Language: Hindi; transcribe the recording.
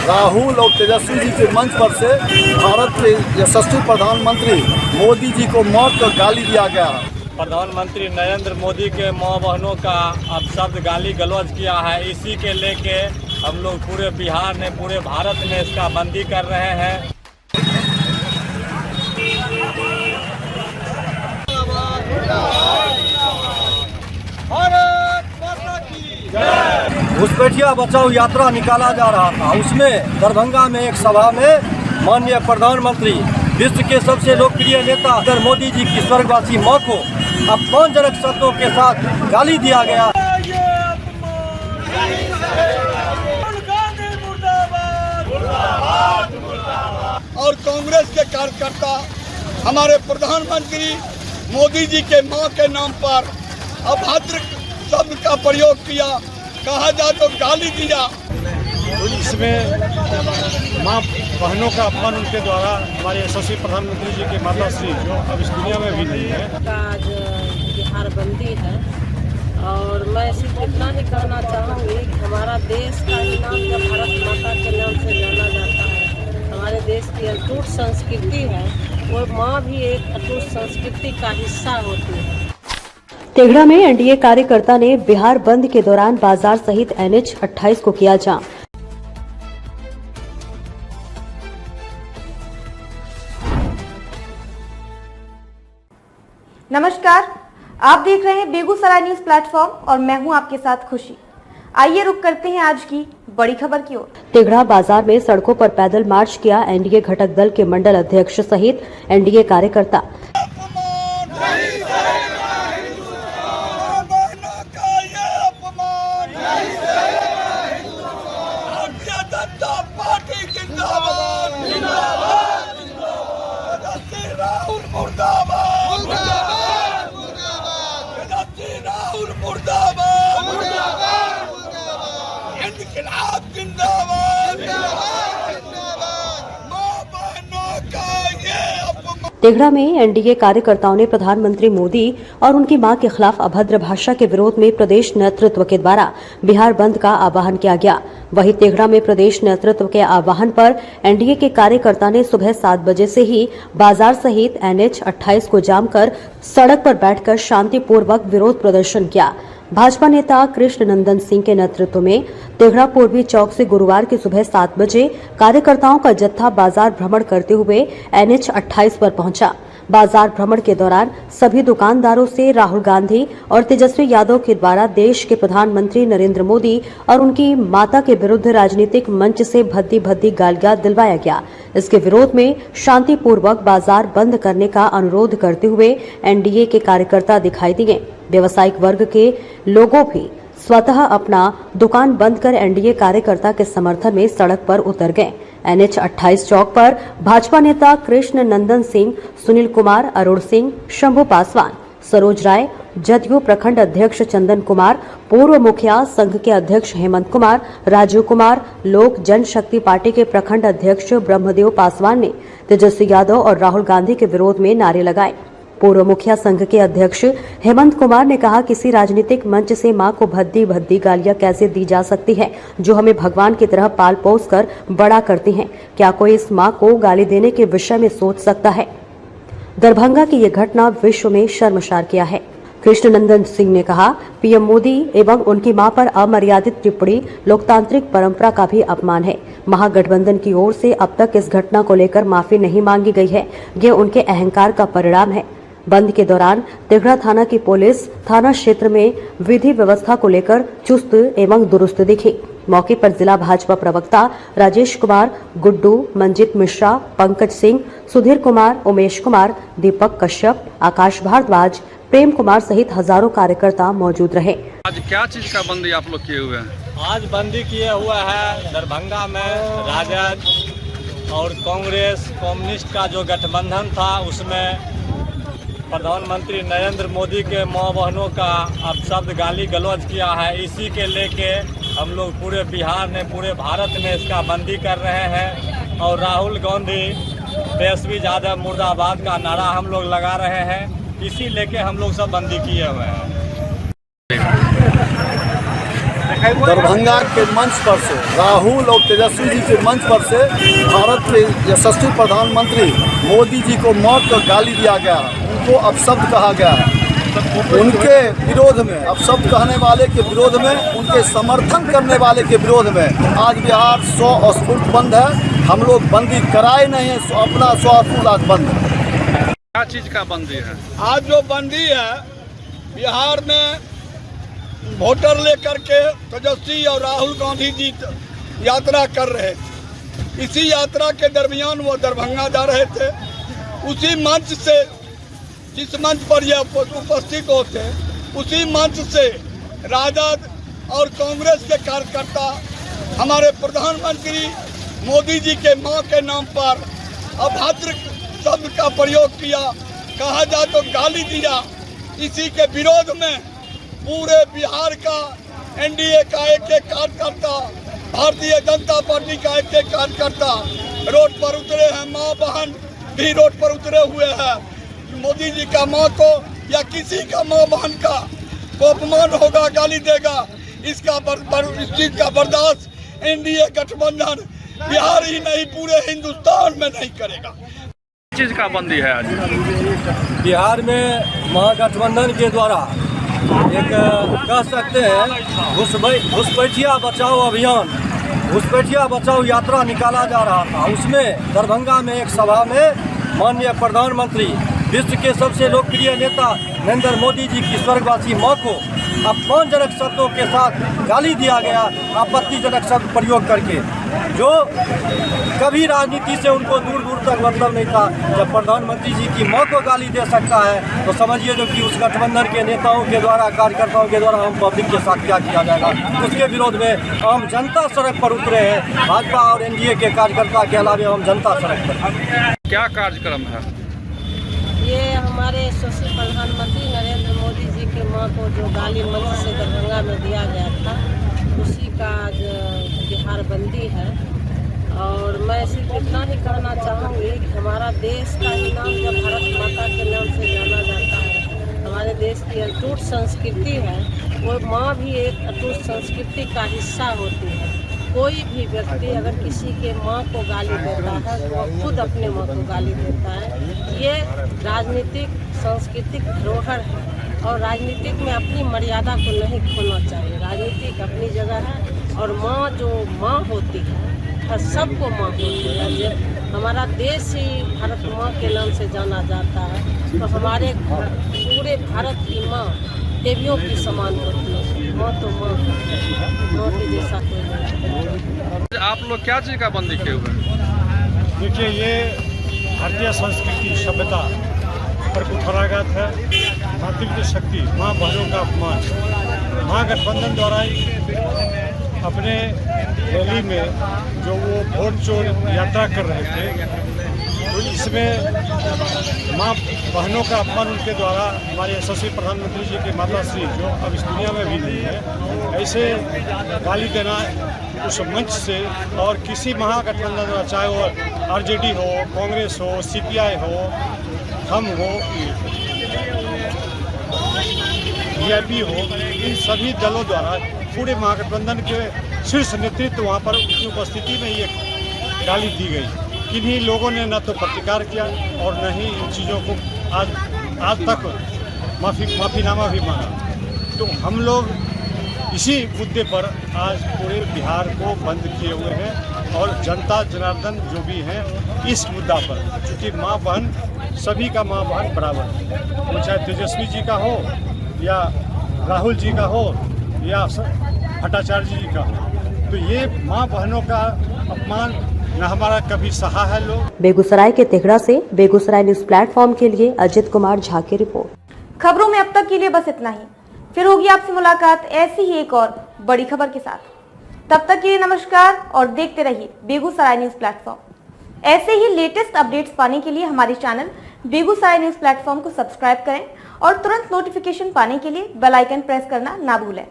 राहुल और तेजस्वी जी के मंच पर से भारत के यशस्वी प्रधानमंत्री मोदी जी को मौत का गाली दिया गया। प्रधानमंत्री नरेंद्र मोदी के माँ बहनों का अपशब्द गाली गलौज किया है। इसी के लेके हम लोग पूरे बिहार ने, पूरे भारत में इसका बंदी कर रहे हैं। घुसपैठिया बचाओ यात्रा निकाला जा रहा था। उसमें दरभंगा में एक सभा में माननीय प्रधानमंत्री, विश्व के सबसे लोकप्रिय नेता नरेंद्र मोदी जी की स्वर्गवासी मां को अपमानजनक शब्दों के साथ गाली दिया गया। और कांग्रेस के कार्यकर्ता हमारे प्रधानमंत्री मोदी जी के मां के नाम पर अभद्र शब्द का प्रयोग किया, कहा जाए तो गाली दिया। इसमें माँ बहनों का अपमान उनके द्वारा हमारे यशस्वी प्रधानमंत्री जी के माता श्री, जो अब इस दुनिया में भी नहीं है, आज बिहार बंदी है। और मैं सिर्फ इतना ही कहना चाहूँगी कि हमारा देश का ही नाम जब भारत माता के नाम से जाना जाता है, हमारे देश की अटूट संस्कृति है, वो माँ भी एक अटूट संस्कृति का हिस्सा होती है। तेघड़ा में एनडीए कार्यकर्ता ने बिहार बंद के दौरान बाजार सहित एनएच 28 को किया जाम। नमस्कार, आप देख रहे हैं बेगूसराय न्यूज प्लेटफॉर्म और मैं हूं आपके साथ खुशी। आइए रुक करते हैं आज की बड़ी खबर की ओर। तेघड़ा बाजार में सड़कों पर पैदल मार्च किया एनडीए घटक दल के मंडल अध्यक्ष सहित एनडीए कार्यकर्ता। तेघड़ा में एनडीए कार्यकर्ताओं ने प्रधानमंत्री मोदी और उनकी मां के खिलाफ अभद्र भाषा के विरोध में प्रदेश नेतृत्व के द्वारा बिहार बंद का आह्वान किया गया। वहीं तेघड़ा में प्रदेश नेतृत्व के आह्वान पर एनडीए के कार्यकर्ता ने सुबह 7 बजे से ही बाजार सहित एनएच 28 को जाम कर सड़क पर बैठकर शांतिपूर्वक विरोध प्रदर्शन किया। भाजपा नेता कृष्ण नंदन सिंह के नेतृत्व में तेघड़ा पूर्वी चौक से गुरुवार की सुबह 7 बजे कार्यकर्ताओं का जत्था बाजार भ्रमण करते हुए एनएच 28 पर पहुंचा। बाजार भ्रमण के दौरान सभी दुकानदारों से राहुल गांधी और तेजस्वी यादव के द्वारा देश के प्रधानमंत्री नरेंद्र मोदी और उनकी माता के विरुद्ध राजनीतिक मंच से भद्दी भद्दी गालियां दिलवाया गया। इसके विरोध में शांतिपूर्वक बाजार बंद करने का अनुरोध करते हुए एनडीए के कार्यकर्ता दिखाई दिए। व्यवसायिक वर्ग के लोगों भी स्वतः अपना दुकान बंद कर एनडीए कार्यकर्ता के समर्थन में सड़क पर उतर गए। एनएच 28 चौक पर भाजपा नेता कृष्ण नंदन सिंह, सुनील कुमार, अरुण सिंह, शंभू पासवान, सरोज राय, जदयू प्रखंड अध्यक्ष चंदन कुमार, पूर्व मुखिया संघ के अध्यक्ष हेमंत कुमार, राजीव कुमार, लोक जनशक्ति पार्टी के प्रखंड अध्यक्ष ब्रह्मदेव पासवान ने तेजस्वी यादव और राहुल गांधी के विरोध में नारे लगाए। पूर्व मुखिया संघ के अध्यक्ष हेमंत कुमार ने कहा, किसी राजनीतिक मंच से मां को भद्दी भद्दी गालियां कैसे दी जा सकती है, जो हमें भगवान की तरह पाल पोस कर बड़ा करती हैं। क्या कोई इस मां को गाली देने के विषय में सोच सकता है? दरभंगा की ये घटना विश्व में शर्मसार किया है। कृष्ण नंदन सिंह ने कहा, पीएम मोदी एवं उनकी मां पर अमर्यादित टिप्पणी लोकतांत्रिक परंपरा का भी अपमान है। महागठबंधन की ओर से अब तक इस घटना को लेकर माफी नहीं मांगी गई है। ये उनके अहंकार का परिणाम है। बंद के दौरान तेघड़ा थाना की पुलिस थाना क्षेत्र में विधि व्यवस्था को लेकर चुस्त एवं दुरुस्त दिखी। मौके पर जिला भाजपा प्रवक्ता राजेश कुमार, गुड्डू, मंजित मिश्रा, पंकज सिंह, सुधीर कुमार, उमेश कुमार, दीपक कश्यप, आकाश भारद्वाज, प्रेम कुमार सहित हजारों कार्यकर्ता मौजूद रहे। आज क्या चीज का बंदी आप लोग किए हुए हैं? आज बंदी किए हुआ है दरभंगा में राजद और कांग्रेस कम्युनिस्ट का जो गठबंधन था, उसमें प्रधानमंत्री नरेंद्र मोदी के माँ बहनों का अपशब्द गाली गलौज किया है। इसी के लेके हम लोग पूरे बिहार ने, पूरे भारत में इसका बंदी कर रहे हैं। और राहुल गांधी, तेजस्वी यादव मुर्दाबाद का नारा हम लोग लगा रहे हैं। इसी लेके हम लोग सब बंदी किए हुए हैं। दरभंगा के मंच पर से, राहुल और तेजस्वी जी के मंच पर से भारत के यशस्वी प्रधानमंत्री मोदी जी को मौत का गाली दिया गया, उनको अपशब्द कहा गया है। उनके विरोध में, अपशब्द कहने वाले के विरोध में, उनके समर्थन करने वाले के विरोध में आज बिहार स्वस्फूर्त बंद है। हम लोग बंदी कराए नहीं है, अपना स्वस्फूर्त आज बंद है। क्या चीज का बंदी है? आज जो बंदी है बिहार में, वोटर लेकर के तेजस्वी और राहुल गांधी जी यात्रा कर रहे थे। इसी यात्रा के दरमियान वो दरभंगा जा रहे थे। उसी मंच से, जिस मंच पर यह उपस्थित होते, उसी मंच से राजद और कांग्रेस के कार्यकर्ता हमारे प्रधानमंत्री मोदी जी के मां के नाम पर अभद्र शब्द का प्रयोग किया, कहा जाए तो गाली दिया। इसी के विरोध में पूरे बिहार का एनडीए का एक एक कार्यकर्ता, भारतीय जनता पार्टी का एक एक कार्यकर्ता रोड पर उतरे हैं। माँ बहन भी रोड पर उतरे हुए हैं। मोदी जी का माँ को या किसी का माँ बहन का को अपमान होगा, गाली देगा, इस चीज का बर्दाश्त एनडीए गठबंधन बिहार ही नहीं पूरे हिंदुस्तान में नहीं करेगा। चीज का बंदी है आज बिहार में महागठबंधन के द्वारा एक कह सकते हैं घुसपैठिया बचाओ अभियान, घुसपैठिया बचाओ यात्रा निकाला जा रहा था। उसमें दरभंगा में एक सभा में माननीय प्रधानमंत्री, विश्व के सबसे लोकप्रिय नेता नरेंद्र मोदी जी की स्वर्गवासी मां को अपमानजनक शब्दों के साथ गाली दिया गया, आपत्तिजनक शब्द प्रयोग करके, जो कभी राजनीति से उनको दूर दूर तक मतलब नहीं था। जब प्रधानमंत्री जी की मां को गाली दे सकता है तो समझिए जो कि उस गठबंधन के नेताओं के द्वारा, कार्यकर्ताओं के द्वारा हम पब्लिक के साथ क्या किया जाएगा। उसके विरोध में आम जनता सड़क पर उतरे हैं। भाजपा और एनडीए के कार्यकर्ता के अलावा हम जनता सड़क पर। क्या कार्यक्रम है? ये हमारे यशस्वी प्रधानमंत्री नरेंद्र मोदी जी के मां को जो गाली मंच से दरभंगा में दिया गया था, उसी का आज बिहार बंदी है। और मैं सिर्फ इतना ही कहना चाहूँगी कि हमारा देश का ही नाम जब भारत माता के नाम से जाना जाता है, हमारे देश की अटूट संस्कृति है, वो माँ भी एक अटूट संस्कृति का हिस्सा होती है। कोई भी व्यक्ति अगर किसी के माँ को गाली देता है तो वह खुद अपने माँ को गाली देता है। ये राजनीतिक सांस्कृतिक धरोहर है और राजनीतिक में अपनी मर्यादा को नहीं खोना चाहिए। राजनीतिक अपनी जगह है और माँ जो माँ होती है, हर सबको माँ होती है। जब हमारा देश ही भारत माँ के नाम से जाना जाता है तो हमारे पूरे भारत की माँ देवियों की समान होती है। माँ तो माँ के जैसा कोई नहीं। आप लोग क्या चीज का बंदी किए हुए हैं? देखिए, ये भारतीय संस्कृति सभ्यता पर कुठराघात है। मातृत्व शक्ति, माँ बहनों का अपमान। महागठबंधन द्वारा अपने रैली में जो वो वोट चोर यात्रा कर रहे थे, तो इसमें माँ बहनों का अपमान उनके द्वारा हमारे यशस्वी प्रधानमंत्री जी के माता श्री, जो अब इस दुनिया में भी नहीं है, ऐसे गाली देना उस मंच से, और किसी महागठबंधन द्वारा, चाहे वो आरजेडी हो, कांग्रेस हो, सीपीआई हो, हम हो, वीआईपी हो, इन सभी दलों द्वारा पूरे महागठबंधन के शीर्ष नेतृत्व वहाँ पर की उपस्थिति में ये गाली दी गई। किन्हीं लोगों ने न तो प्रतिकार किया और न ही इन चीज़ों को आज तक माफ़ीनामा भी मांगा। तो हम लोग इसी मुद्दे पर आज पूरे बिहार को बंद किए हुए हैं और जनता जनार्दन जो भी हैं इस मुद्दा पर, क्योंकि माँ बहन सभी का माँ बहन बराबर है, वो चाहे तेजस्वी जी का हो या राहुल जी का हो या भट्टाचार्य जी का हो, तो ये माँ बहनों का अपमान न हमारा कभी सहा है लोग। बेगूसराय के तिगड़ा से बेगूसराय न्यूज प्लेटफॉर्म के लिए अजित कुमार झा की रिपोर्ट। खबरों में अब तक के लिए बस इतना ही। फिर होगी आपसे मुलाकात ऐसी ही एक और बड़ी खबर के साथ। तब तक के लिए नमस्कार और देखते रहिए बेगूसराय न्यूज प्लेटफॉर्म। ऐसे ही लेटेस्ट अपडेट्स पाने के लिए हमारे चैनल बेगूसराय न्यूज प्लेटफॉर्म को सब्सक्राइब करें और तुरंत नोटिफिकेशन पाने के लिए बेल आइकन प्रेस करना ना भूलें।